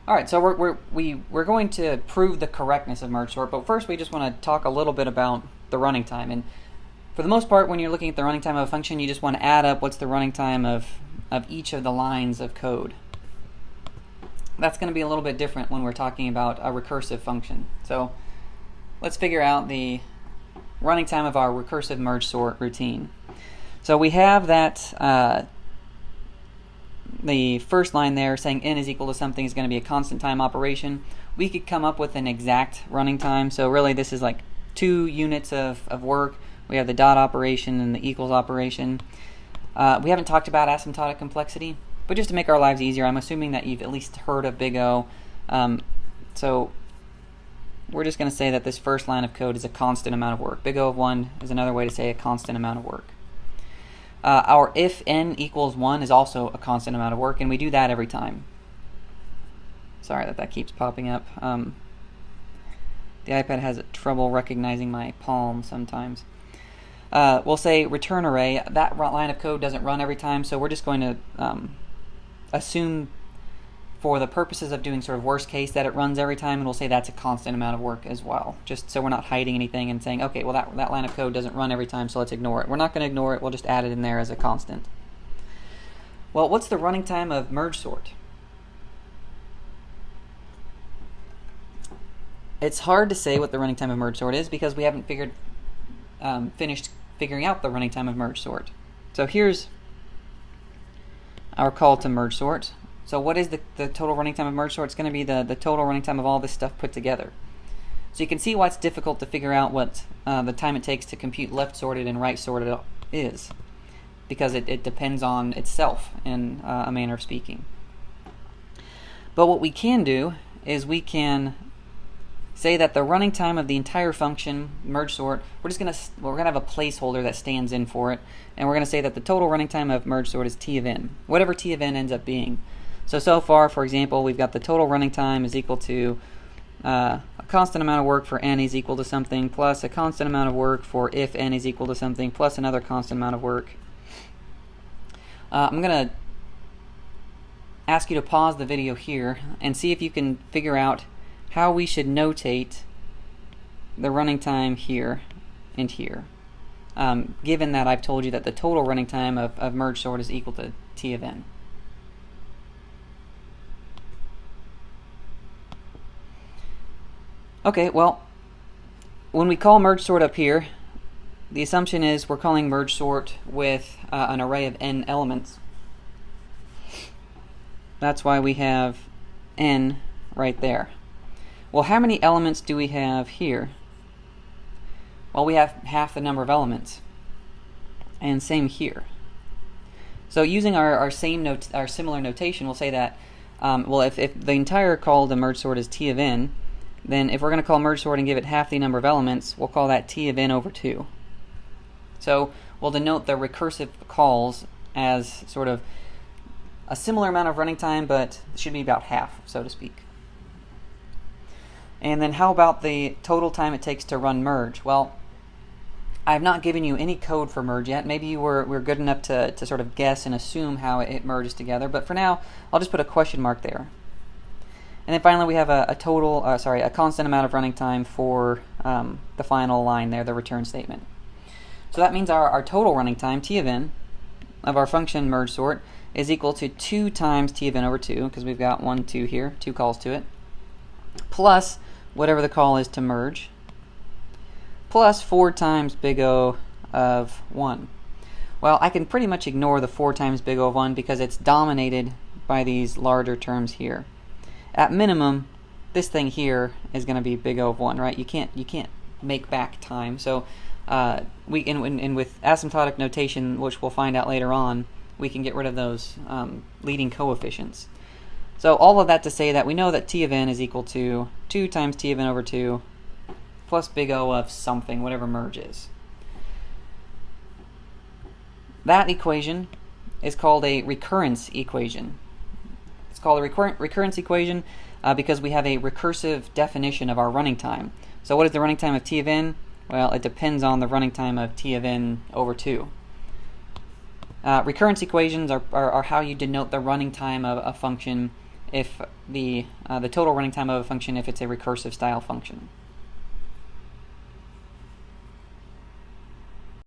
All right, so we're going to prove the correctness of merge sort, but first we just want to talk a little bit about the running time. And for the most part, when you're looking at the running time of a function, you just want to add up what's the running time of each of the lines of code. That's going to be a little bit different when we're talking about a recursive function. So let's figure out the running time of our recursive merge sort routine. So we have that the first line there saying n is equal to something is going to be a constant time operation. We could come up with an exact running time. So really this is like 2 units of work. We have the dot operation and the equals operation. We haven't talked about asymptotic complexity, but just to make our lives easier, I'm assuming that you've at least heard of big O. So we're just going to say that this first line of code is a constant amount of work. Big O of 1 is another way to say a constant amount of work. Our if n equals 1 is also a constant amount of work, and we do that every time. Sorry that keeps popping up. The iPad has trouble recognizing my palm sometimes. We'll say return array. That line of code doesn't run every time, so we're just going to assume for the purposes of doing sort of worst case that it runs every time, and we'll say that's a constant amount of work as well, just so we're not hiding anything and saying, okay, well that line of code doesn't run every time, so let's ignore it. We're not going to ignore it, we'll just add it in there as a constant. Well, what's the running time of merge sort? It's hard to say what the running time of merge sort is because we haven't finished figuring out the running time of merge sort. So here's our call to merge sort. So what is the total running time of merge sort? It's going to be the total running time of all this stuff put together. So you can see why it's difficult to figure out what the time it takes to compute left sorted and right sorted is, because it depends on itself in a manner of speaking. But what we can do is we can say that the running time of the entire function merge sort, we're gonna have a placeholder that stands in for it, and we're going to say that the total running time of merge sort is t of n, whatever t of n ends up being. So far, for example, we've got the total running time is equal to a constant amount of work for n is equal to something, plus a constant amount of work for if n is equal to something, plus another constant amount of work. I'm going to ask you to pause the video here and see if you can figure out how we should notate the running time here and here, given that I've told you that the total running time of merge sort is equal to t of n. Okay, well, when we call merge sort up here, the assumption is we're calling merge sort with an array of n elements. That's why we have n right there. Well, how many elements do we have here? Well, we have half the number of elements, and same here. So using our similar notation, we'll say that well, if the entire call to merge sort is t of n, then if we're going to call merge sort and give it half the number of elements, we'll call that t of n over 2. So we'll denote the recursive calls as sort of a similar amount of running time, but it should be about half, so to speak. And then how about the total time it takes to run merge? Well, I've not given you any code for merge yet. Maybe you were good enough to sort of guess and assume how it merges together, but for now, I'll just put a question mark there. And then finally, we have a constant amount of running time for the final line there, the return statement. So that means our total running time, t of n, of our function merge sort is equal to 2 times t of n over 2, because we've got 1, 2 here, 2 calls to it, plus whatever the call is to merge, plus 4 times big O of 1. Well, I can pretty much ignore the 4 times big O of 1 because it's dominated by these larger terms here. At minimum, this thing here is going to be big O of 1, right? You can't make back time. So we and with asymptotic notation, which we'll find out later on, we can get rid of those leading coefficients. So all of that to say that we know that t of n is equal to 2 times t of n over 2 plus big O of something, whatever merge is. That equation is called a recurrence equation. It's called a recurrence equation because we have a recursive definition of our running time. So what is the running time of t of n? Well, it depends on the running time of t of n over 2. Recurrence equations are how you denote the running time of a function if the total running time of a function if it's a recursive style function.